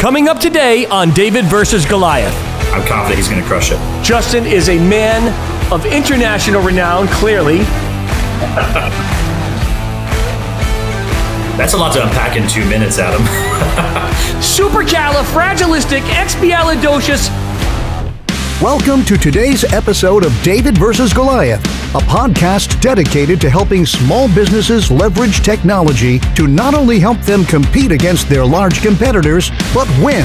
Coming up today on David versus Goliath. I'm confident he's going to crush it. Justin is a man of international renown, clearly. That's a lot to unpack in 2 minutes, Adam. Supercalifragilisticexpialidocious. Welcome to today's episode of David versus Goliath, a podcast dedicated to helping small businesses leverage technology to not only help them compete against their large competitors, but win.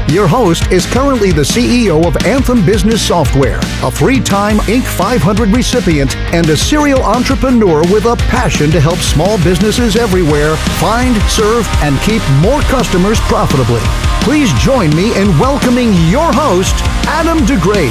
Your host is currently the CEO of Anthem Business Software, a 3-time Inc. 500 recipient, and a serial entrepreneur with a passion to help small businesses everywhere find, serve, and keep more customers profitably. Please join me in welcoming your host, Adam DeGraide.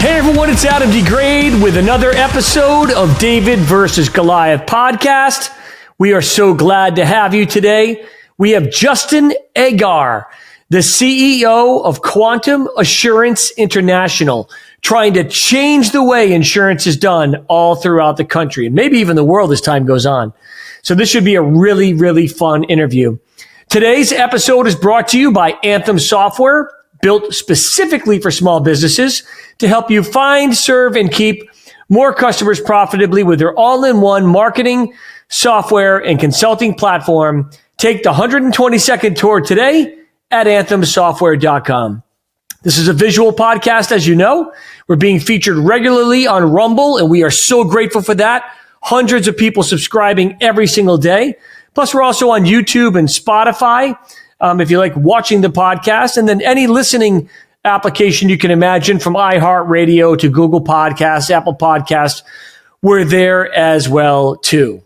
Hey everyone, it's Adam DeGraide with another episode of David versus Goliath podcast. We are so glad to have you today. We have Justin Eggar, the CEO of Quantum Assurance International, trying to change the way insurance is done all throughout the country and maybe even the world as time goes on. So this should be a really, really fun interview. Today's episode is brought to you by Anthem Software, built specifically for small businesses to help you find, serve, and keep more customers profitably with their all-in-one marketing, software, and consulting platform. Take the 120-second tour today at anthemsoftware.com. This is a visual podcast, as you know. We're being featured regularly on Rumble, and we are so grateful for that. Hundreds of people subscribing every single day. Plus, we're also on YouTube and Spotify, if you like watching the podcast, and then any listening application you can imagine, from iHeartRadio to Google Podcasts, Apple Podcasts, we're there as well, too.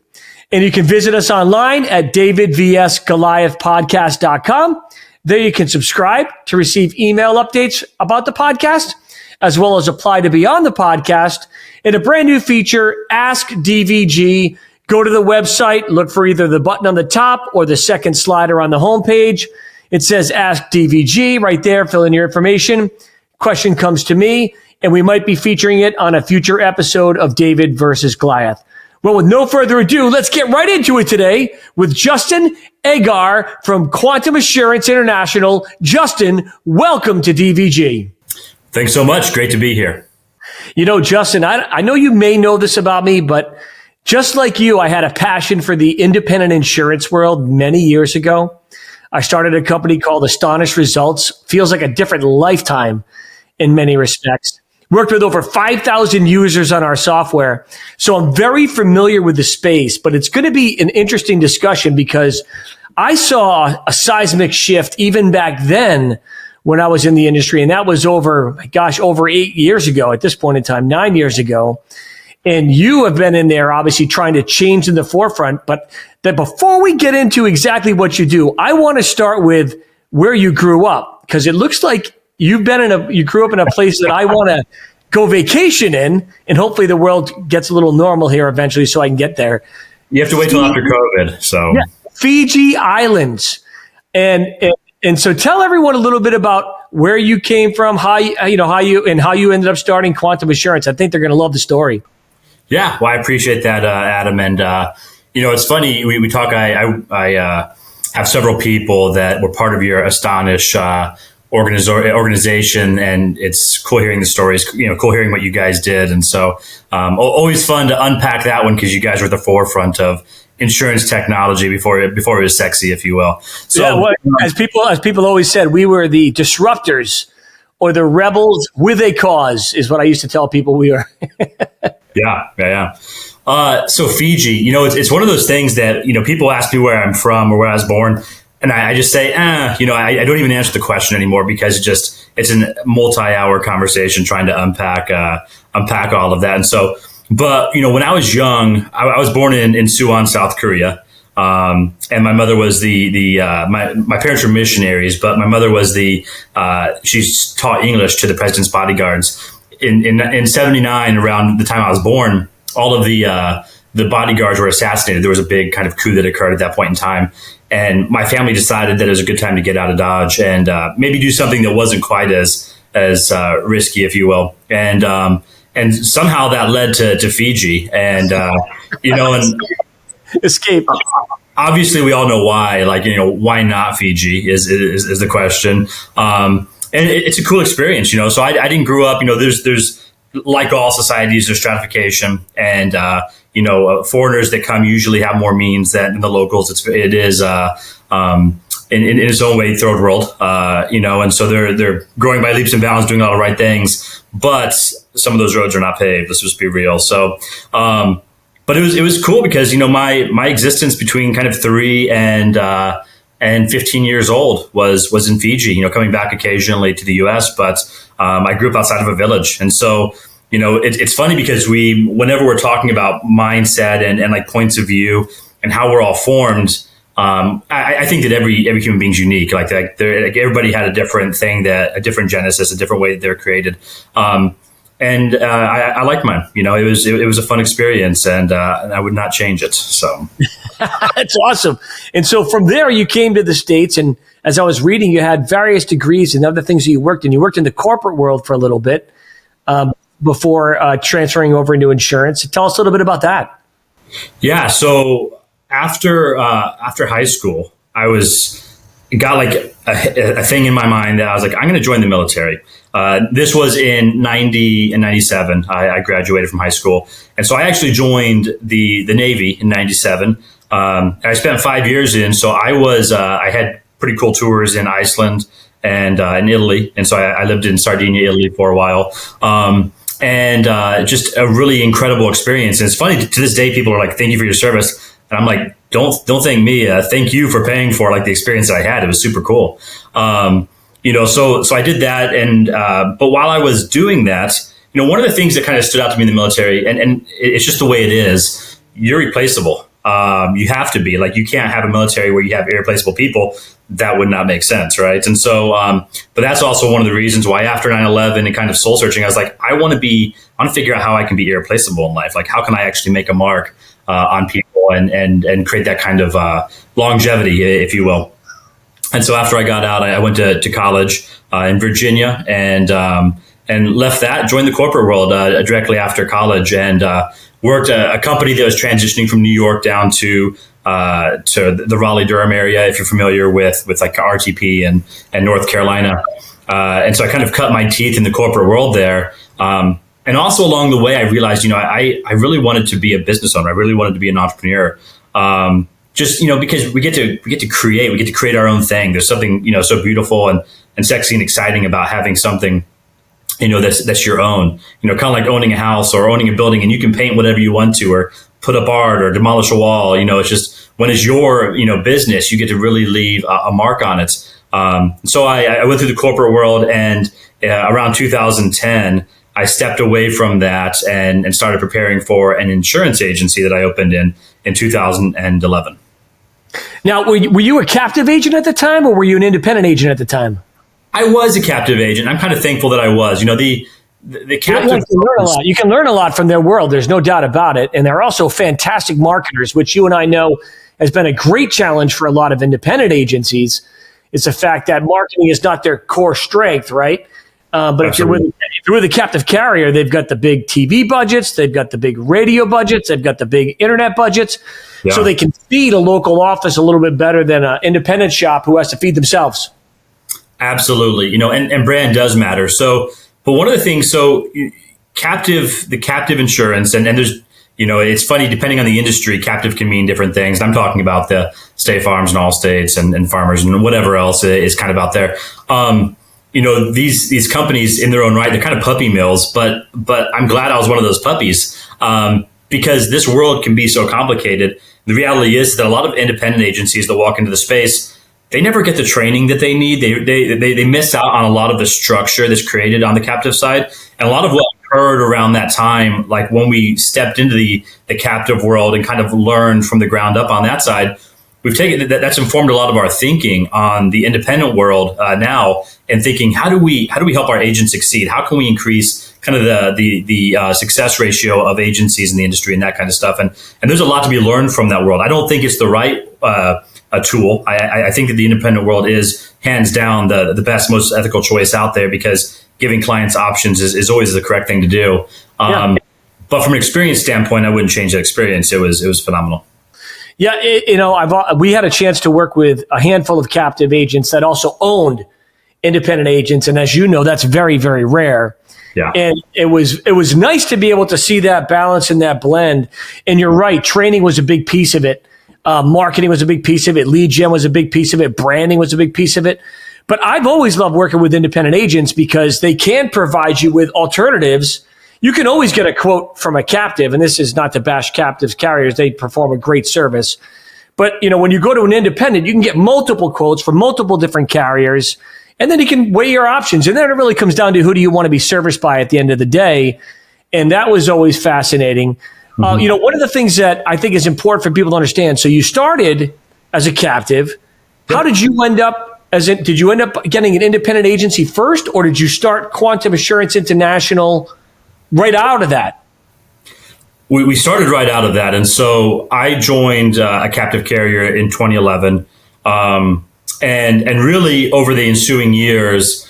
And you can visit us online at davidvsgoliathpodcast.com. There you can subscribe to receive email updates about the podcast, as well as apply to be on the podcast. And a brand new feature, Ask DVG. Go to the website, look for either the button on the top or the second slider on the homepage. It says Ask DVG right there. Fill in your information. Question comes to me, and we might be featuring it on a future episode of David versus Goliath. Well, with no further ado, let's get right into it today with Justin Eggar from Quantum Assurance International. Justin, welcome to DVG. Thanks so much. Great to be here. You know, Justin, I know you may know this about me, but just like you, I had a passion for the independent insurance world many years ago. I started a company called Astonished Results. Feels like a different lifetime in many respects. Worked with over 5,000 users on our software. So I'm very familiar with the space, but it's going to be an interesting discussion because I saw a seismic shift even back then when I was in the industry. And that was over 8 years ago at this point in time, 9 years ago. And you have been in there, obviously, trying to change in the forefront. But that before we get into exactly what you do, I want to start with where you grew up, because it looks like you grew up in a place that I want to go vacation in, and hopefully the world gets a little normal here eventually so I can get there. You have to wait till after COVID. So yeah, Fiji Islands. And so tell everyone a little bit about where you came from, how you ended up starting Quantum Assurance. I think they're going to love the story. Yeah, well, I appreciate that, Adam. And, it's funny, we talk, I have several people that were part of your Astonish organization, and it's cool hearing the stories, cool hearing what you guys did. And so always fun to unpack that one, because you guys were at the forefront of insurance technology before it was sexy, if you will. So yeah, well, as people always said, we were the disruptors or the rebels with a cause, is what I used to tell people we were. Yeah. So Fiji, it's one of those things that, people ask me where I'm from or where I was born. And I just say, I don't even answer the question anymore, because it's a multi-hour conversation trying to unpack all of that. And so, but, when I was young, I was born in Suwon, South Korea. And my mother was my parents were missionaries, but my mother was she taught English to the president's bodyguards. In 79, around the time I was born, all of the bodyguards were assassinated. There was a big kind of coup that occurred at that point in time. And my family decided that it was a good time to get out of Dodge and maybe do something that wasn't quite as risky, if you will. And somehow that led to Fiji. And, and escape. obviously we all know why, like, why not Fiji is the question. And it's a cool experience, so I didn't grow up, there's like all societies, there's stratification, and, foreigners that come usually have more means than the locals. It is in its own way, third world, and so they're growing by leaps and bounds, doing all the right things, but some of those roads are not paved. Let's just be real. So, but it was cool because, my existence between kind of 3 and 15 years old was in Fiji, coming back occasionally to the US, but I grew up outside of a village. And so, it's funny because whenever we're talking about mindset and like points of view and how we're all formed, I think that every human being's unique. Like everybody had a different thing, a different genesis, a different way that they're created. And I liked mine. It was a fun experience, and I would not change it. So that's awesome. And so from there, you came to the States, and as I was reading, you had various degrees and other things that you worked in. You worked in the corporate world for a little bit before transferring over into insurance. Tell us a little bit about that. Yeah. So after high school, I got like a thing in my mind that I was like, I'm going to join the military. This was in 90 and 97. I graduated from high school. And so I actually joined the Navy in 97. I spent 5 years in. So I had pretty cool tours in Iceland and in Italy. And so I lived in Sardinia, Italy for a while. And just a really incredible experience. And it's funny, to this day, people are like, thank you for your service. And I'm like, don't thank me. Thank you for paying for like the experience that I had. It was super cool. So I did that. And, but while I was doing that, one of the things that kind of stood out to me in the military, and it's just the way it is, you're replaceable. You have to be. Like, you can't have a military where you have irreplaceable people. That would not make sense, right? And so, but that's also one of the reasons why after 9/11 and kind of soul searching, I was like, I want to figure out how I can be irreplaceable in life. Like, how can I actually make a mark on people and create that kind of longevity, if you will. And so after I got out, I went to college in Virginia and left that, joined the corporate world directly after college, and worked a company that was transitioning from New York down to the Raleigh-Durham area, if you're familiar with like RTP and North Carolina. And so I kind of cut my teeth in the corporate world there. And also along the way, I realized, I really wanted to be a business owner. I really wanted to be an entrepreneur. Because we get to create our own thing. There's something, so beautiful and sexy and exciting about having something, that's your own, kind of like owning a house or owning a building, and you can paint whatever you want to, or put up art or demolish a wall. It's just, when it's your, business, you get to really leave a mark on it. So I went through the corporate world, and around 2010, I stepped away from that and started preparing for an insurance agency that I opened in 2011. Now, were you a captive agent at the time, or were you an independent agent at the time? I was a captive agent. I'm kind of thankful that I was. The captive. You can learn a lot from their world. There's no doubt about it. And they're also fantastic marketers, which you and I know has been a great challenge for a lot of independent agencies. It's the fact that marketing is not their core strength, right? But if you're with a captive carrier, they've got the big TV budgets, they've got the big radio budgets, they've got the big internet budgets. Yeah. So they can feed a local office a little bit better than an independent shop who has to feed themselves. Absolutely. And brand does matter. So, but one of the things, the captive insurance, and there's, it's funny, depending on the industry, captive can mean different things. I'm talking about the State Farms and Allstates and Farmers and whatever else is kind of out there. These companies in their own right, they're kind of puppy mills, but I'm glad I was one of those puppies, because this world can be so complicated. The reality is that a lot of independent agencies that walk into the space, they never get the training that they need. They miss out on a lot of the structure that's created on the captive side. And a lot of what occurred around that time, like when we stepped into the captive world and kind of learned from the ground up on that side, we've taken that's informed a lot of our thinking on the independent world now, and thinking, how do we help our agents succeed? How can we increase kind of the success ratio of agencies in the industry and that kind of stuff? And there's a lot to be learned from that world. I don't think it's the right a tool. I think that the independent world is hands down the best, most ethical choice out there, because giving clients options is always the correct thing to do. But from an experience standpoint, I wouldn't change that experience. It was phenomenal. Yeah, we had a chance to work with a handful of captive agents that also owned independent agents, and as you know, that's very, very rare. Yeah. And it was nice to be able to see that balance and that blend. And you're right, training was a big piece of it. Marketing was a big piece of it. Lead gen was a big piece of it. Branding was a big piece of it. But I've always loved working with independent agents because they can provide you with alternatives. You can always get a quote from a captive, and this is not to bash captives carriers. They perform a great service. But when you go to an independent, you can get multiple quotes from multiple different carriers. And then you can weigh your options. And then it really comes down to who do you want to be serviced by at the end of the day. And that was always fascinating. Mm-hmm. One of the things that I think is important for people to understand. So you started as a captive. How did you end up did you end up getting an independent agency first, or did you start Quantum Assurance International right out of that? We started right out of that. And so I joined a captive carrier in 2011. And really over the ensuing years,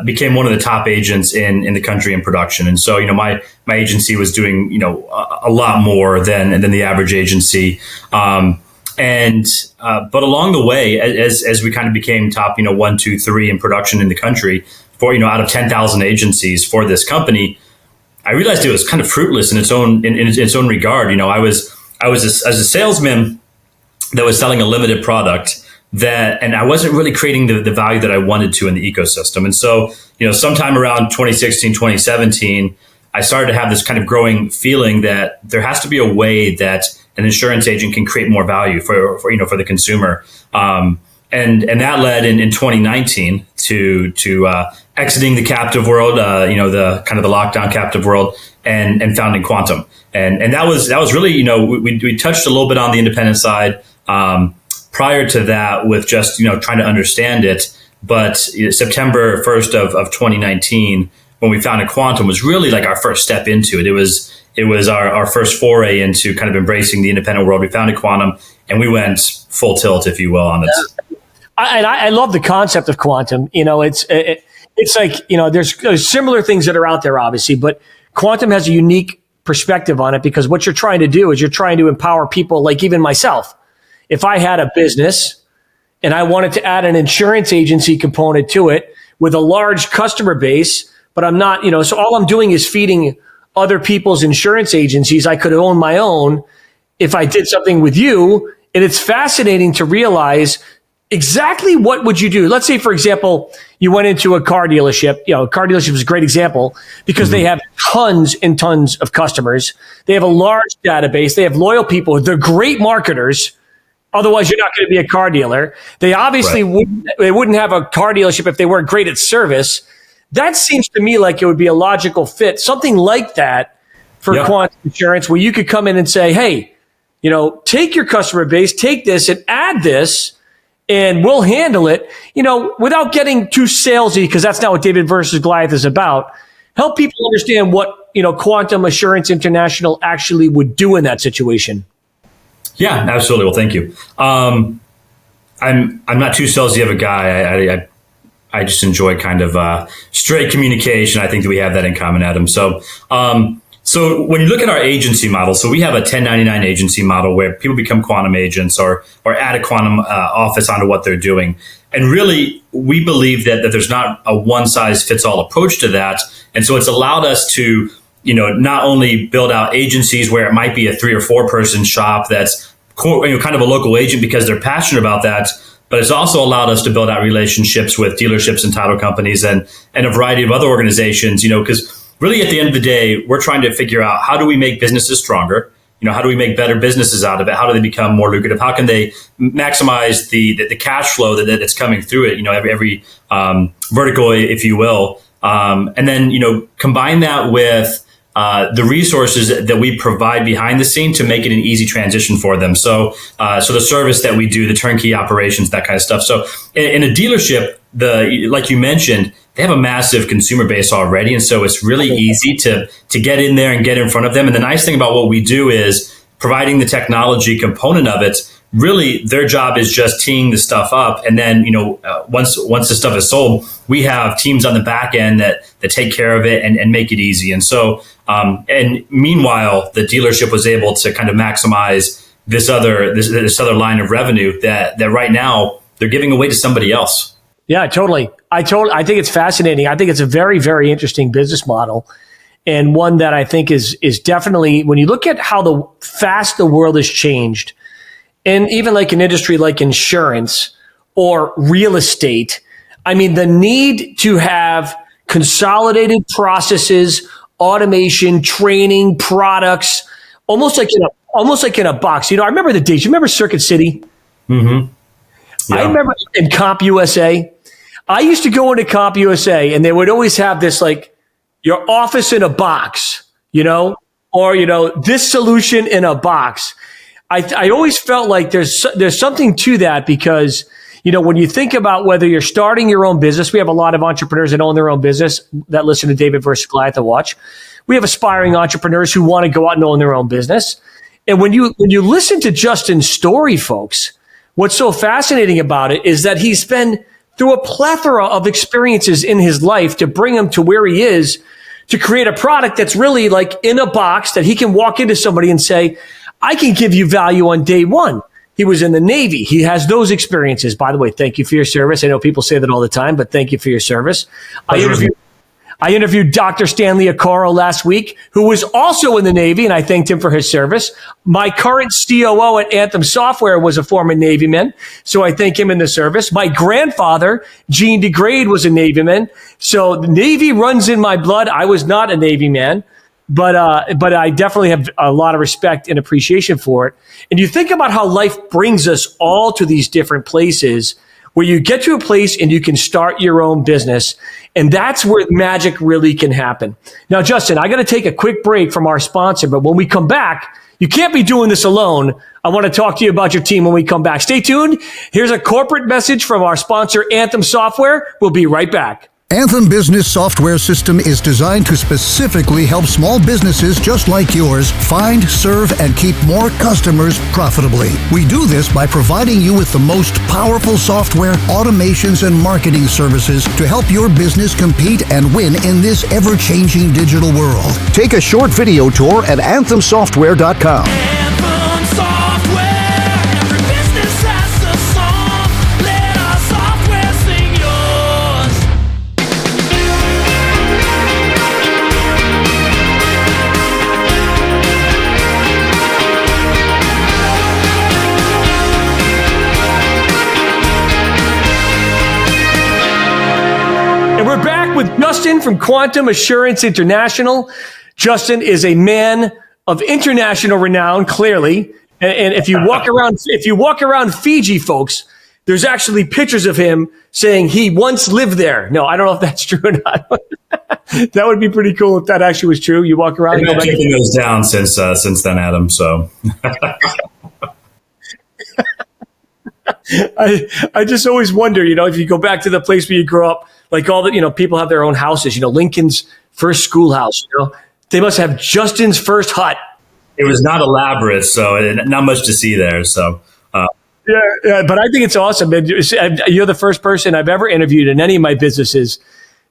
became one of the top agents in the country in production. And so, my agency was doing, a lot more than the average agency. But along the way, as we kind of became top, 1, 2, 3 in production in the country for, out of 10,000 agencies for this company, I realized it was kind of fruitless in its own regard. I was as a salesman that was selling a limited product, and I wasn't really creating the value that I wanted to in the ecosystem. And so, sometime around 2016, 2017, I started to have this kind of growing feeling that there has to be a way that an insurance agent can create more value for the consumer. And that led in 2019 to exiting the captive world, the kind of the lockdown captive world, and founding Quantum. And that was really, we touched a little bit on the independent side. Prior to that, with just trying to understand it, but September 1st of 2019, when we founded Quantum, was really like our first step into it. It was our first foray into kind of embracing the independent world. We founded Quantum, and we went full tilt, if you will, on it. I love the concept of Quantum. It's like there's similar things that are out there, obviously, but Quantum has a unique perspective on it because what you're trying to do is you're trying to empower people, like even myself. If I had a business and I wanted to add an insurance agency component to it with a large customer base, but I'm not, so all I'm doing is feeding other people's insurance agencies. I could own my own if I did something with you. And it's fascinating to realize exactly what would you do. Let's say, for example, you went into a car dealership. A car dealership is a great example because they have tons and tons of customers. They have a large database. They have loyal people. They're great marketers. Otherwise, you're not going to be a car dealer. They obviously wouldn't have a car dealership if they weren't great at service. That seems to me like it would be a logical fit, something like that for Quantum Insurance, where you could come in and say, hey, take your customer base, take this and add this, and we'll handle it, without getting too salesy, because that's not what David versus Goliath is about. Help people understand what, Quantum Assurance International actually would do in that situation. Yeah, absolutely. Well, thank you. I'm not too salesy of a guy. I just enjoy kind of straight communication. I think that we have that in common, Adam. So when you look at our agency model, so we have a 1099 agency model where people become Quantum agents or add a Quantum office onto what they're doing. And really, we believe that there's not a one size fits all approach to that. And so it's allowed us to not only build out agencies where it might be a 3 or 4 person shop that's kind of a local agent because they're passionate about that, but it's also allowed us to build out relationships with dealerships and title companies and a variety of other organizations, because really at the end of the day, we're trying to figure out how do we make businesses stronger? How do we make better businesses out of it? How do they become more lucrative? How can they maximize the cash flow that's coming through it? Every vertical, if you will. And then, combine that with the resources that we provide behind the scene to make it an easy transition for them. So the service that we do, the turnkey operations, that kind of stuff. So in a dealership, like you mentioned, they have a massive consumer base already. And so it's really easy to get in there and get in front of them. And the nice thing about what we do is providing the technology component of it. Really, their job is just teeing the stuff up. And then, once the stuff is sold, we have teams on the back end that take care of it and make it easy. And so, and meanwhile, the dealership was able to kind of maximize this other line of revenue that right now they're giving away to somebody else. Yeah, totally. I think it's fascinating. I think it's a very, very interesting business model, and one that I think is definitely, when you look at how fast the world has changed, and even like an industry like insurance or real estate, I mean, the need to have consolidated processes, automation, training, products, almost like in a box. I remember the days. You remember Circuit City? Mm-hmm. Yeah. I remember in Comp USA. I used to go into Comp USA, and they would always have this, like, your office in a box, or this solution in a box. I always felt like there's something to that, because when you think about whether you're starting your own business, we have a lot of entrepreneurs that own their own business that listen to David versus Goliath and watch. We have aspiring entrepreneurs who want to go out and own their own business. And when you listen to Justin's story, folks, what's so fascinating about it is that he's been through a plethora of experiences in his life to bring him to where he is, to create a product that's really like in a box that he can walk into somebody and say, I can give you value on day one. He was in the Navy. He has those experiences. By the way, thank you for your service. I know people say that all the time, but thank you for your service. I interviewed Dr. Stanley Acaro last week, who was also in the Navy, and I thanked him for his service. My current COO at Anthem Software was a former Navyman, so I thank him in the service. My grandfather, Adam DeGraide, was a Navyman, so the Navy runs in my blood. I was not a Navy man, but I definitely have a lot of respect and appreciation for it. And you think about how life brings us all to these different places where you get to a place and you can start your own business. And that's where magic really can happen. Now, Justin, I got to take a quick break from our sponsor, but when we come back, you can't be doing this alone. I want to talk to you about your team when we come back. Stay tuned. Here's a corporate message from our sponsor, Anthem Software. We'll be right back. Anthem Business Software System is designed to specifically help small businesses just like yours find, serve, and keep more customers profitably. We do this by providing you with the most powerful software, automations, and marketing services to help your business compete and win in this ever-changing digital world. Take a short video tour at anthemsoftware.com. Anthem Software, every business has a song. Let our software sing yours. And we're back with Justin from Quantum Assurance International. Justin is a man of international renown, clearly. And if you walk around Fiji, folks, there's actually pictures of him saying he once lived there. No, I don't know if that's true or not. That would be pretty cool if that actually was true. You walk around. I've been taking those down since then, Adam. So. I just always wonder, if you go back to the place where you grew up, like all the, people have their own houses, Lincoln's first schoolhouse, they must have Justin's first hut. It was not elaborate, so not much to see there. So, yeah, but I think it's awesome. You're the first person I've ever interviewed in any of my businesses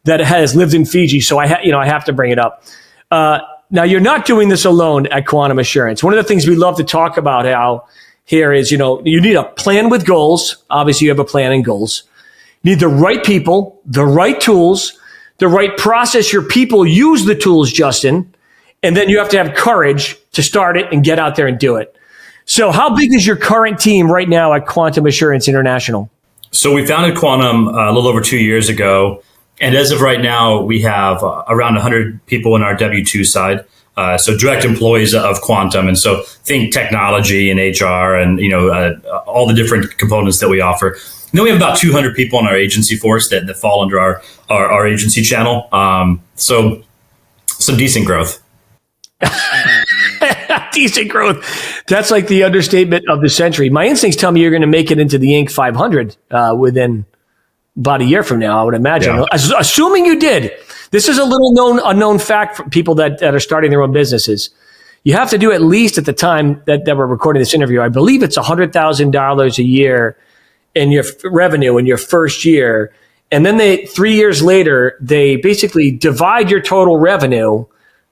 that has lived in Fiji. So I have to bring it up. Now you're not doing this alone at Quantum Assurance. One of the things we love to talk about here is, you need a plan with goals. Obviously, you have a plan and goals. You need the right people, the right tools, the right process. Your people use the tools, Justin, and then you have to have courage to start it and get out there and do it. So how big is your current team right now at Quantum Assurance International? So we founded Quantum a little over 2 years ago. And as of right now, we have around 100 people in our W-2 side. So direct employees of Quantum. And so think technology and HR and, all the different components that we offer. And then we have about 200 people in our agency force that fall under our agency channel. So some decent growth. Decent growth. That's like the understatement of the century. My instincts tell me you're going to make it into the Inc. 500 within about a year from now, I would imagine. Yeah. Assuming you did. This is a little unknown fact for people that are starting their own businesses. You have to do at least at the time that we're recording this interview, I believe it's $100,000 a year in your revenue in your first year. And then 3 years later, they basically divide your total revenue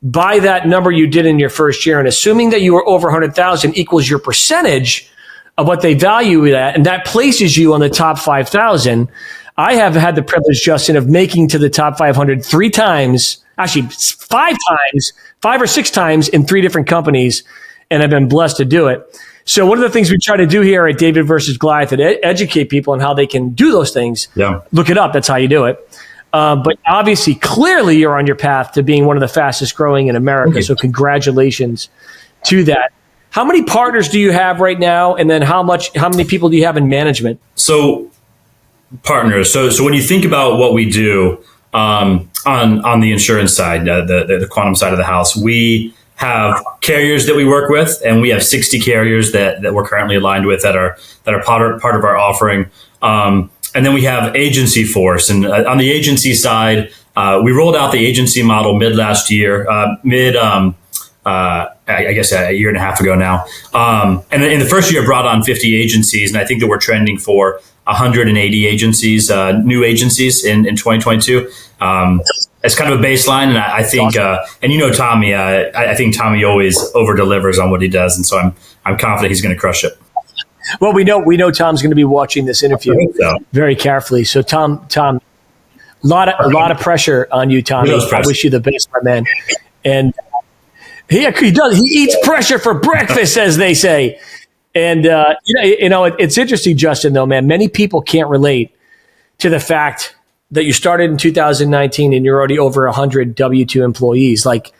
by that number you did in your first year, and assuming that you were over 100,000 equals your percentage of what they value it at, and that places you on the top 5,000. I have had the privilege, Justin, of making to the top 500 5 or 6 times in 3 different companies, and I've been blessed to do it. So one of the things we try to do here at David versus Goliath is educate people on how they can do those things. Yeah. Look it up. That's how you do it. But obviously, clearly, you're on your path to being one of the fastest growing in America. So congratulations to that. How many partners do you have right now? And then how many people do you have in management? So partners. So when you think about what we do on the insurance side, the quantum side of the house, we have carriers that we work with, and we have 60 carriers that we're currently aligned with that are part of our offering. And then we have agency force. And on the agency side, we rolled out the agency model mid last year, I guess a year and a half ago now. And in the first year, brought on 50 agencies. And I think that we're trending for 180 agencies, new agencies in 2022. It's kind of a baseline. And I think, and you know, Tommy, I think Tommy always over delivers on what he does. And so I'm confident he's going to crush it. Well, we know Tom's going to be watching this interview very carefully. So Tom, a lot of pressure on you, Tommy. I wish you the best, my man. And he does. He eats pressure for breakfast, as they say. And it's interesting, Justin. Though, man, many people can't relate to the fact that you started in 2019 and you're already over 100 W-2 employees. Like,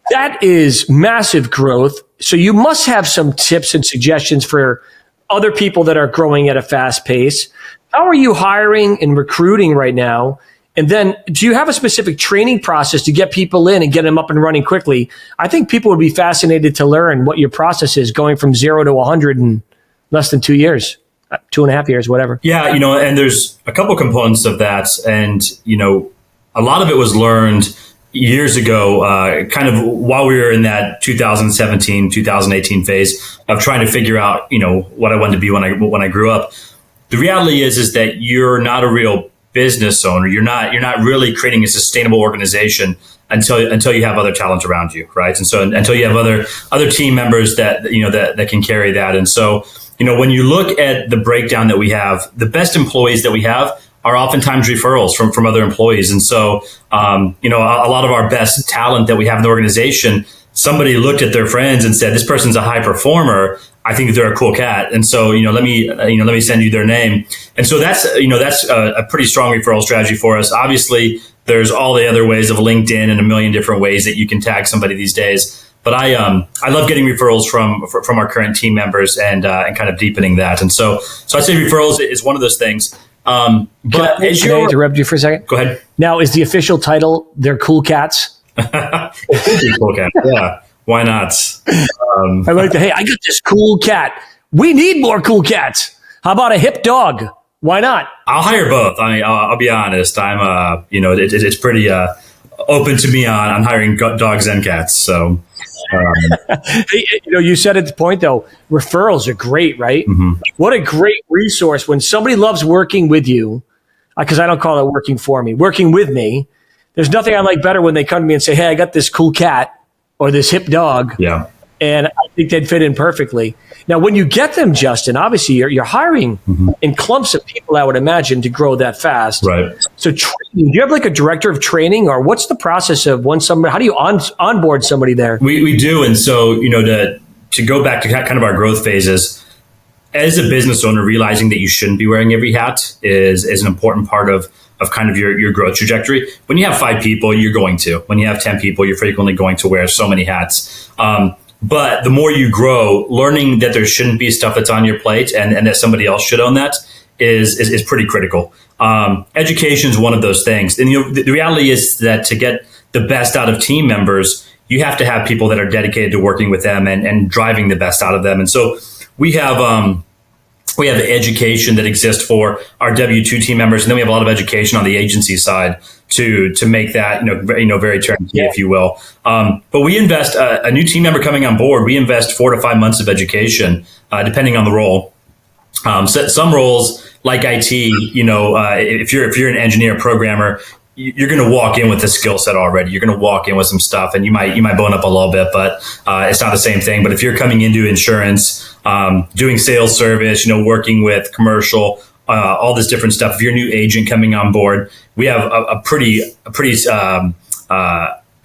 that is massive growth. So you must have some tips and suggestions for other people that are growing at a fast pace. How are you hiring and recruiting right now? And then do you have a specific training process to get people in and get them up and running quickly? I think people would be fascinated to learn what your process is going from 0 to 100 in less than 2 years, 2.5 years, whatever. Yeah. And there's a couple components of that. And, a lot of it was learned years ago, kind of while we were in that 2017, 2018 phase of trying to figure out, what I wanted to be when I grew up. The reality is that you're not a real business owner. You're not really creating a sustainable organization until you have other talent around you, right? And so until you have other team members that can carry that. And so, when you look at the breakdown that we have, the best employees that we have are oftentimes referrals from other employees. And so, a lot of our best talent that we have in the organization, somebody looked at their friends and said, this person's a high performer. I think they're a cool cat. And so, let me send you their name. And so that's a pretty strong referral strategy for us. Obviously, there's all the other ways of LinkedIn and a million different ways that you can tag somebody these days. But I love getting referrals from our current team members and kind of deepening that. And so I'd say referrals is one of those things. But can I interrupt you for a second? Go ahead. Now, is the official title, they're cool cats? Cool cat. Yeah. Why not? I like hey, I got this cool cat. We need more cool cats. How about a hip dog? Why not? I'll hire both. I'll be honest. I'm, it's pretty open to me on hiring dogs and cats. So, hey, you said at the point though, referrals are great, right? Mm-hmm. What a great resource when somebody loves working with you. Because I don't call it working for me, working with me. There's nothing I like better when they come to me and say, hey, I got this cool cat or this hip dog. Yeah. And I think they'd fit in perfectly. Now, when you get them, Justin, obviously you're hiring in clumps of people, I would imagine, to grow that fast. Right. So training, do you have like a director of training, or what's the process of how do you onboard somebody there? We do. And so, to go back to kind of our growth phases, as a business owner, realizing that you shouldn't be wearing every hat is an important part of kind of your growth trajectory. When you have 5 people, you're going to. When you have 10 people, you're frequently going to wear so many hats. But the more you grow, learning that there shouldn't be stuff that's on your plate and that somebody else should own that is pretty critical. Education is one of those things. And the reality is that to get the best out of team members, you have to have people that are dedicated to working with them and driving the best out of them. And so we have education that exists for our W-2 team members, and then we have a lot of education on the agency side to make that very turnkey, if you will. But we invest a new team member coming on board. We invest 4 to 5 months of education, depending on the role. Some roles like IT, if you're an engineer programmer, you're going to walk in with the skill set already. You're going to walk in with some stuff, and you might bone up a little bit, but it's not the same thing. But if you're coming into insurance, doing sales service, working with commercial, all this different stuff. If you're a new agent coming on board, we have a pretty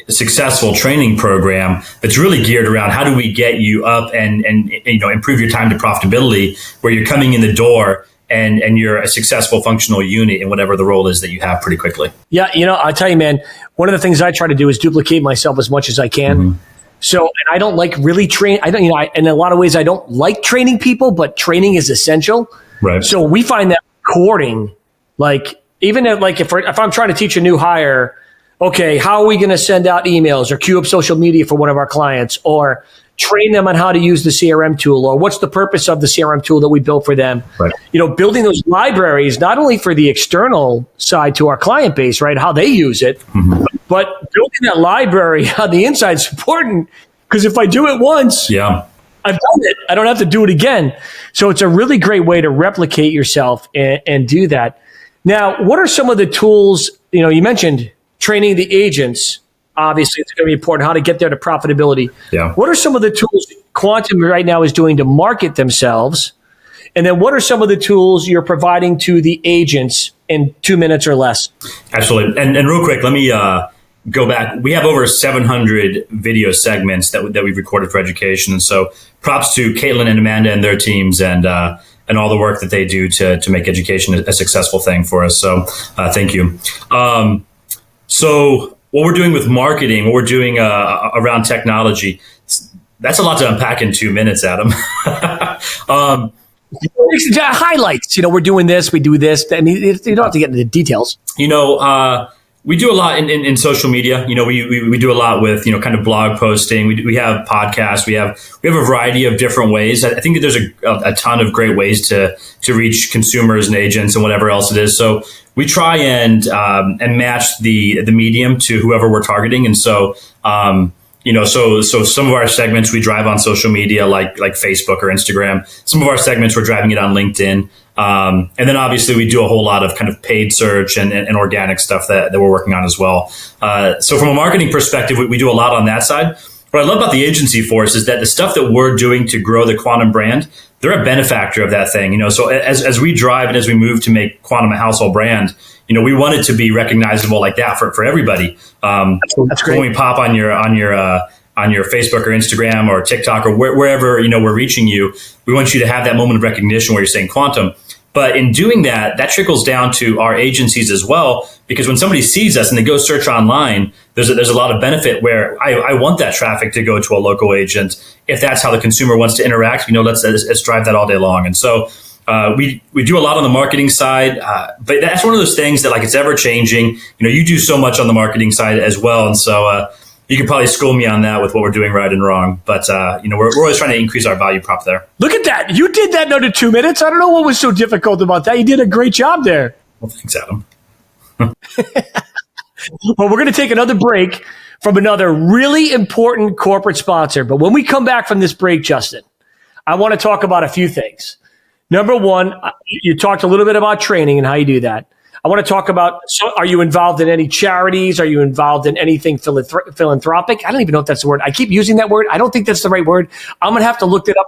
successful training program that's really geared around how do we get you up and improve your time to profitability, where you're coming in the door and you're a successful functional unit in whatever the role is that you have pretty quickly. Yeah, I tell you, man, one of the things I try to do is duplicate myself as much as I can. Mm-hmm. So, and I don't like really train. I don't, in a lot of ways, I don't like training people, but training is essential. Right. So we find that recording, if I'm trying to teach a new hire, okay, how are we going to send out emails or queue up social media for one of our clients, or train them on how to use the CRM tool, or what's the purpose of the CRM tool that we built for them? Right. Building those libraries, not only for the external side to our client base, right, how they use it, mm-hmm. but building that library on the inside is important, because if I do it once, I've done it. I don't have to do it again. So it's a really great way to replicate yourself and do that. Now, what are some of the tools, you mentioned training the agents. Obviously, it's going to be important how to get there to profitability. Yeah. What are some of the tools Quantum right now is doing to market themselves? And then what are some of the tools you're providing to the agents in 2 minutes or less? Absolutely. And real quick, let me go back. We have over 700 video segments that we've recorded for education. And so props to Caitlin and Amanda and their teams and all the work that they do to make education a successful thing for us. So thank you. So what we're doing with marketing, what we're doing around technology, that's a lot to unpack in 2 minutes, Adam. Highlights, we're doing this, we do this. I mean, you don't have to get into the details. We do a lot in social media. We do a lot with, kind of blog posting. We have podcasts. We have a variety of different ways. I think that there's a ton of great ways to reach consumers and agents and whatever else it is. So we try and match the medium to whoever we're targeting. And so, so some of our segments we drive on social media like Facebook or Instagram. Some of our segments we're driving it on LinkedIn. And then obviously we do a whole lot of kind of paid search and organic stuff that we're working on as well. So from a marketing perspective, we do a lot on that side. What I love about the agency force is that the stuff that we're doing to grow the Quantum brand, they're a benefactor of that thing. So as we drive and as we move to make Quantum a household brand, we want it to be recognizable like that for everybody. That's great. When we pop on your Facebook or Instagram or TikTok or wherever we're reaching you, we want you to have that moment of recognition where you're saying Quantum. But in doing that trickles down to our agencies as well, because when somebody sees us and they go search online, there's a lot of benefit where I want that traffic to go to a local agent. If that's how the consumer wants to interact, let's drive that all day long. And so we do a lot on the marketing side, but that's one of those things that it's ever changing. You do so much on the marketing side as well, and so. You could probably school me on that with what we're doing right and wrong. But, we're always trying to increase our value prop there. Look at that. You did that in under 2 minutes. I don't know what was so difficult about that. You did a great job there. Well, thanks, Adam. Well, we're going to take another break from another really important corporate sponsor. But when we come back from this break, Justin, I want to talk about a few things. Number one, you talked a little bit about training and how you do that. I want to talk about, are you involved in any charities? Are you involved in anything philanthropic? I don't even know if that's the word. I keep using that word. I don't think that's the right word. I'm going to have to look it up.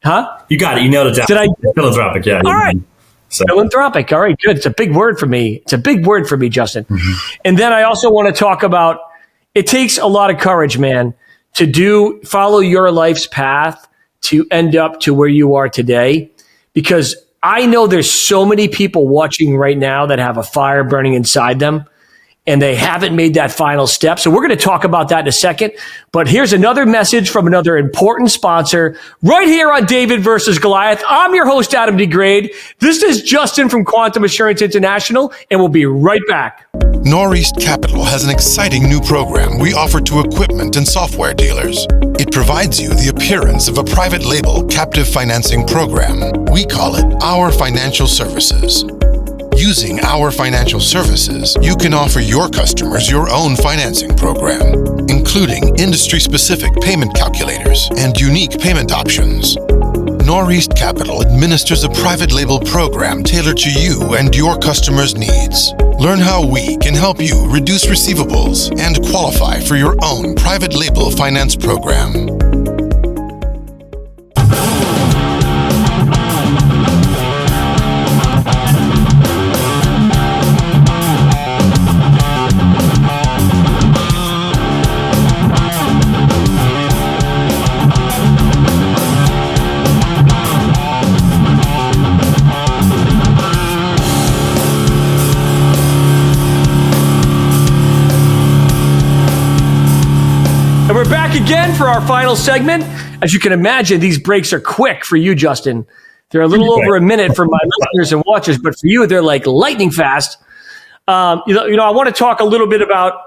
Huh? You got it. You nailed it down. Did I? Philanthropic, yeah. All right. So. Philanthropic. All right, good. It's a big word for me. It's a big word for me, Justin. Mm-hmm. And then I also want to talk about, it takes a lot of courage, man, to follow your life's path to end up to where you are today, because I know there's so many people watching right now that have a fire burning inside them and they haven't made that final step. So we're going to talk about that in a second. But here's another message from another important sponsor right here on David versus Goliath. I'm your host, Adam DeGraide. This is Justin from Quantum Assurance International, and we'll be right back. Northeast Capital has an exciting new program we offer to equipment and software dealers. It provides you the appearance of a private label captive financing program. We call it Our Financial Services. Using Our Financial Services, you can offer your customers your own financing program, including industry-specific payment calculators and unique payment options. Northeast Capital administers a private label program tailored to you and your customers' needs. Learn how we can help you reduce receivables and qualify for your own private label finance program. And we're back again for our final segment. As you can imagine, these breaks are quick for you, Justin. They're a little over a minute for my listeners and watchers, but for you, they're like lightning fast. I want to talk a little bit about,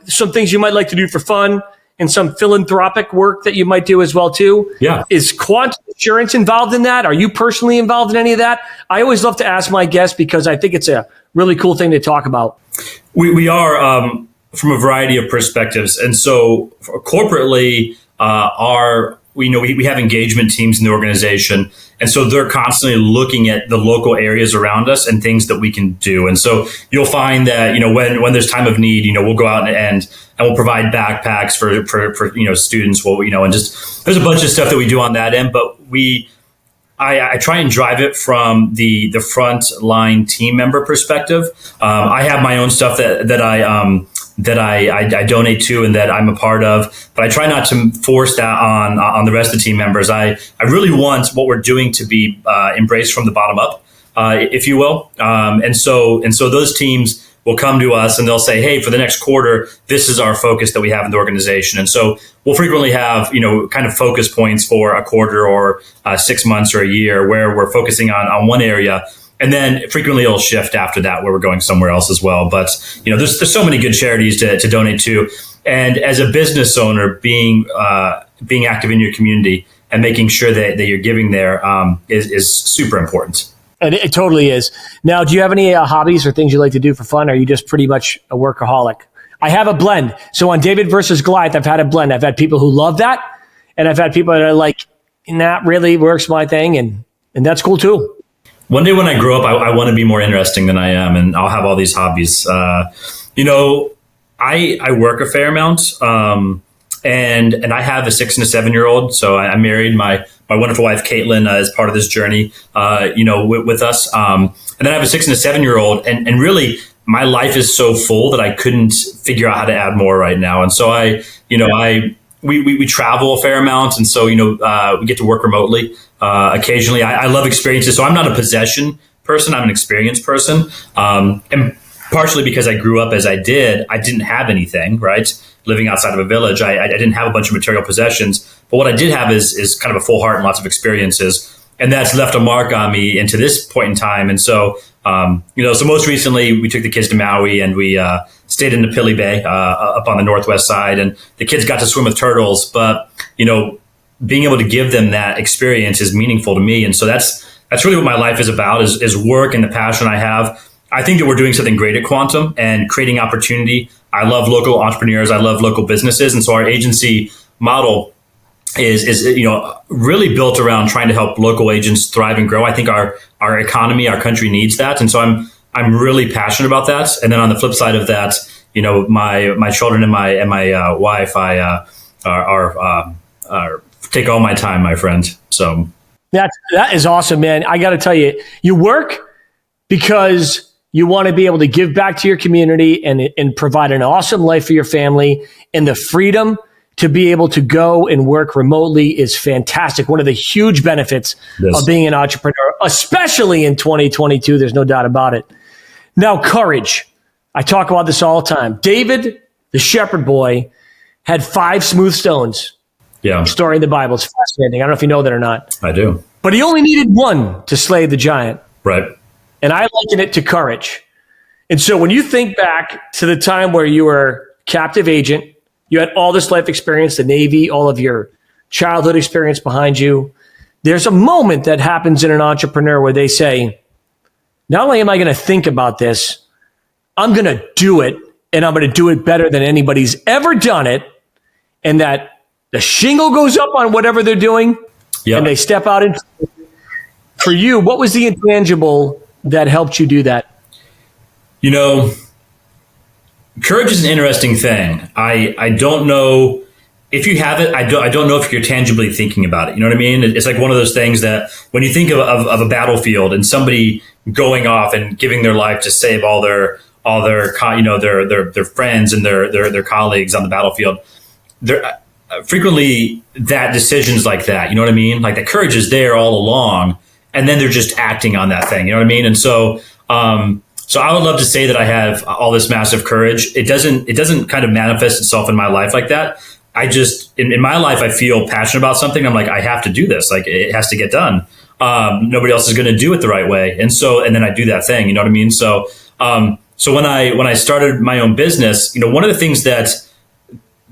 some things you might like to do for fun and some philanthropic work that you might do as well, too. Yeah. Is Quantum Insurance involved in that? Are you personally involved in any of that? I always love to ask my guests because I think it's a really cool thing to talk about. We are from a variety of perspectives. And so corporately, we have engagement teams in the organization. And so they're constantly looking at the local areas around us and things that we can do. And so you'll find that, when there's time of need, we'll go out and we'll provide backpacks for students. And just there's a bunch of stuff that we do on that end, but I try and drive it from the front line team member perspective. I have my own stuff that I donate to and that I'm a part of, but I try not to force that on the rest of the team members. I really want what we're doing to be embraced from the bottom up, if you will. And so those teams will come to us and they'll say, hey, for the next quarter, this is our focus that we have in the organization. And so we'll frequently have, kind of focus points for a quarter or 6 months or a year where we're focusing on one area. And then frequently it'll shift after that where we're going somewhere else as well. But, there's so many good charities to donate to. And as a business owner, being active in your community and making sure that you're giving there is super important. And it totally is. Now, do you have any hobbies or things you like to do for fun? Or are you just pretty much a workaholic? I have a blend. So on David versus Goliath, I've had a blend. I've had people who love that. And I've had people that are like, not really works my thing. And that's cool too. One day when I grow up, I want to be more interesting than I am. And I'll have all these hobbies. I work a fair amount. And I have a 6 and a 7-year-old. So I'm married. My wonderful wife, Caitlin, is part of this journey, with us. And then I have a 6 and a 7-year-old. And really, my life is so full that I couldn't figure out how to add more right now. And so we travel a fair amount. And so, we get to work remotely occasionally. I love experiences. So I'm not a possession person. I'm an experience person. And partially because I grew up as I did, I didn't have anything, right? Living outside of a village, I didn't have a bunch of material possessions. But what I did have is kind of a full heart and lots of experiences. And that's left a mark on me into this point in time. And so, so most recently we took the kids to Maui and we stayed in the Napili Bay up on the northwest side. And the kids got to swim with turtles. But, being able to give them that experience is meaningful to me. And so that's really what my life is about, is work and the passion I have. I think that we're doing something great at Quantum and creating opportunity. I love local entrepreneurs. I love local businesses. And so our agency model is really built around trying to help local agents thrive and grow. I think our economy, our country needs that. And so I'm really passionate about that. And then on the flip side of that, my children and my wife, take all my time, my friend. So that is awesome, man. I got to tell you, you work because you want to be able to give back to your community and provide an awesome life for your family, and the freedom to be able to go and work remotely is fantastic. One of the huge benefits of being an entrepreneur, especially in 2022. There's no doubt about it. Now, courage. I talk about this all the time. David, the shepherd boy, had 5 smooth stones. Yeah. Story in the Bible. It's fascinating. I don't know if you know that or not. I do. But he only needed 1 to slay the giant. Right. And I liken it to courage. And so when you think back to the time where you were captive agent, you had all this life experience, the Navy, all of your childhood experience behind you, there's a moment that happens in an entrepreneur where they say, not only am I going to think about this, I'm going to do it, and I'm going to do it better than anybody's ever done it. And that the shingle goes up on whatever they're doing, Yep. and they step out into it. For you, what was the intangible that helped you do that? You know, courage is an interesting thing. I don't know if you have it. I don't know if you're tangibly thinking about it. You know what I mean? It's like one of those things that when you think of a battlefield and somebody going off and giving their life to save all their friends and their colleagues on the battlefield, frequently that decisions like that. You know what I mean? Like the courage is there all along, and then they're just acting on that thing. You know what I mean? And so I would love to say that I have all this massive courage. It doesn't kind of manifest itself in my life like that. I just, in my life, I feel passionate about something. I'm like, I have to do this. Like it has to get done. Nobody else is going to do it the right way. And then I do that thing, you know what I mean? So when I started my own business, one of the things that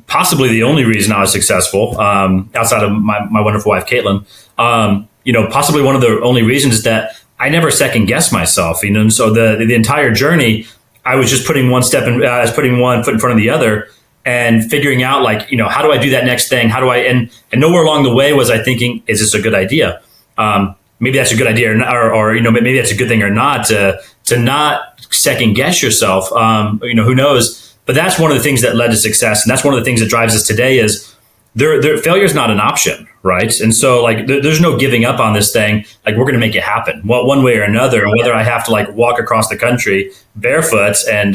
possibly the only reason I was successful, outside of my wonderful wife, Caitlin, possibly one of the only reasons is that I never second guessed myself, and so the entire journey, I was just putting one foot in front of the other and figuring out how do I do that next thing? How do I, and nowhere along the way was I thinking, is this a good idea? Maybe that's a good idea or maybe that's a good thing or not, to not second guess yourself. Who knows? But that's one of the things that led to success. And that's one of the things that drives us today is failure is not an option, right? And so there's no giving up on this thing. Like we're going to make it happen, one way or another. And whether I have to walk across the country barefoot and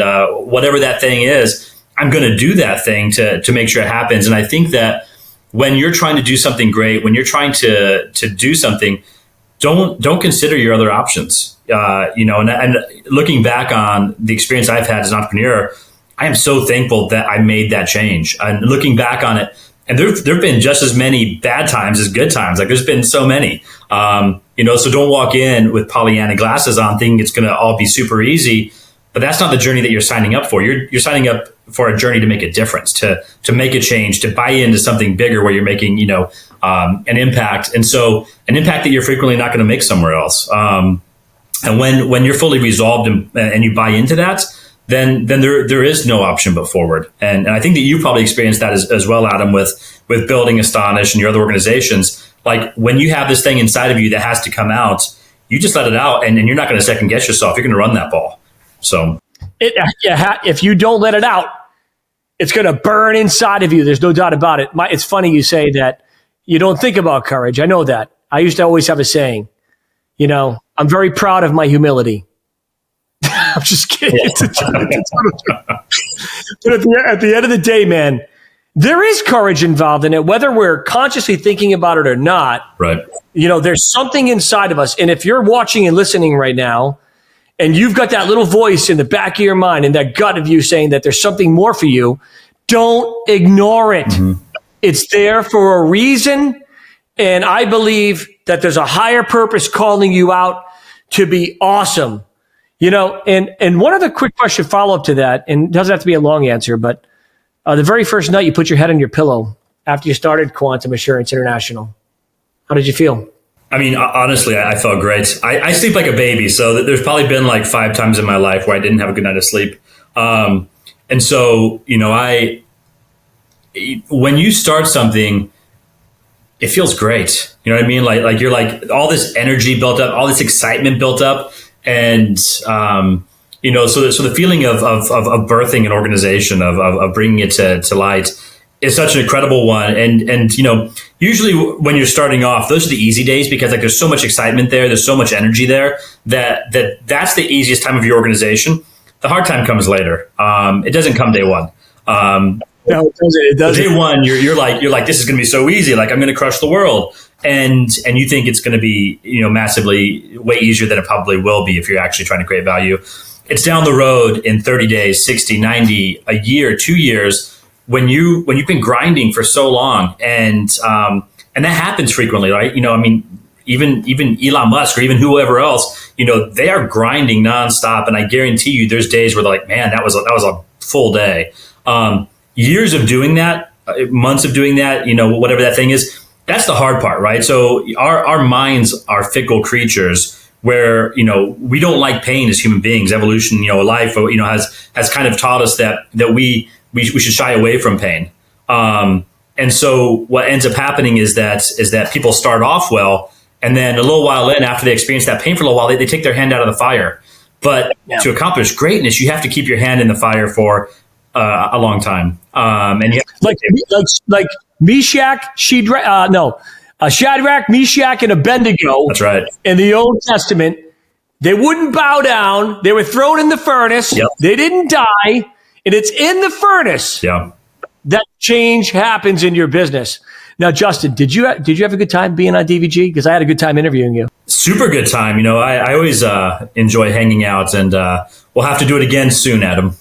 whatever that thing is, I'm going to do that thing to make sure it happens. And I think that when you're trying to do something great, when you're trying to do something, don't consider your other options. And looking back on the experience I've had as an entrepreneur, I am so thankful that I made that change. And looking back on it, and there've been just as many bad times as good times. Like there's been so many, so don't walk in with Pollyanna glasses on thinking it's going to all be super easy, but that's not the journey that you're signing up for. You're signing up for a journey to make a difference, to make a change, to buy into something bigger where you're making, an impact. And so an impact that you're frequently not going to make somewhere else. And when you're fully resolved and you buy into that, then there is no option but forward. And I think that you probably experienced that as well, Adam, with building Astonish and your other organizations. Like when you have this thing inside of you that has to come out, you just let it out, and you're not going to second guess yourself. You're going to run that ball. So if you don't let it out, it's going to burn inside of you. There's no doubt about it. It's funny you say that you don't think about courage. I know that. I used to always have a saying, I'm very proud of my humility. I'm just kidding. It's a joke. But at the end of the day, man, there is courage involved in it, whether we're consciously thinking about it or not. Right. There's something inside of us. And if you're watching and listening right now, and you've got that little voice in the back of your mind and that gut of you saying that there's something more for you, don't ignore it. Mm-hmm. It's there for a reason. And I believe that there's a higher purpose calling you out to be awesome. And one other quick question follow-up to that, and it doesn't have to be a long answer, but the very first night you put your head on your pillow after you started Quantum Assurance International, how did you feel? I mean, honestly, I felt great. I sleep like a baby, so there's probably been 5 times in my life where I didn't have a good night of sleep. And so, when you start something, it feels great. You know what I mean? Like you're all this energy built up, all this excitement built up. And, so the feeling of birthing an organization, of bringing it to light is such an incredible one. And, usually when you're starting off, those are the easy days because there's so much excitement there. There's so much energy there that's the easiest time of your organization. The hard time comes later. It doesn't come day one. No, it doesn't. Day one, you're like, this is going to be so easy. Like I'm going to crush the world. And you think it's going to be, massively way easier than it probably will be if you're actually trying to create value. It's down the road in 30 days, 60, 90, a year, 2 years, when you've been grinding for so long. And that happens frequently, right? Even Elon Musk or even whoever else, they are grinding nonstop. And I guarantee you there's days where they're like, man, that was a full day. Years of doing that, months of doing that, whatever that thing is, that's the hard part, right? So our minds are fickle creatures where, we don't like pain as human beings. Evolution, life, has kind of taught us that we should shy away from pain. And so what ends up happening is that people start off well, and then a little while in, after they experience that pain for a little while, they take their hand out of the fire. But to accomplish greatness, you have to keep your hand in the fire for a long time. And you like Shadrach, Meshach, and Abednego. That's right. In the Old Testament, they wouldn't bow down. They were thrown in the furnace. Yep. They didn't die. And it's in the furnace that change happens in your business. Now, Justin, did you have a good time being on DVG? Because I had a good time interviewing you. Super good time. I always enjoy hanging out, and we'll have to do it again soon, Adam.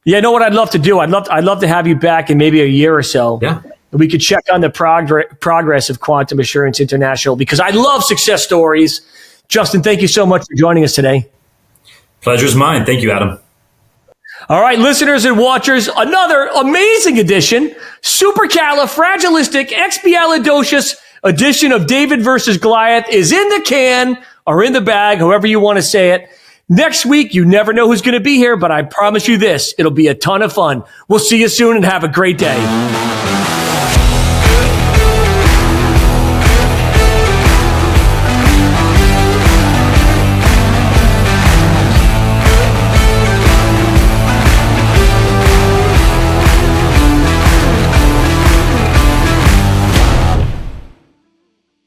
Yeah, know what I'd love to do? I'd love to have you back in maybe a year or so. Yeah. We could check on the progress of Quantum Assurance International, because I love success stories. Justin, thank you so much for joining us today. Pleasure's mine. Thank you, Adam. All right, listeners and watchers, another amazing edition, supercalifragilisticexpialidocious edition of David versus Goliath is in the can or in the bag, however you want to say it. Next week, you never know who's going to be here, but I promise you this, it'll be a ton of fun. We'll see you soon and have a great day.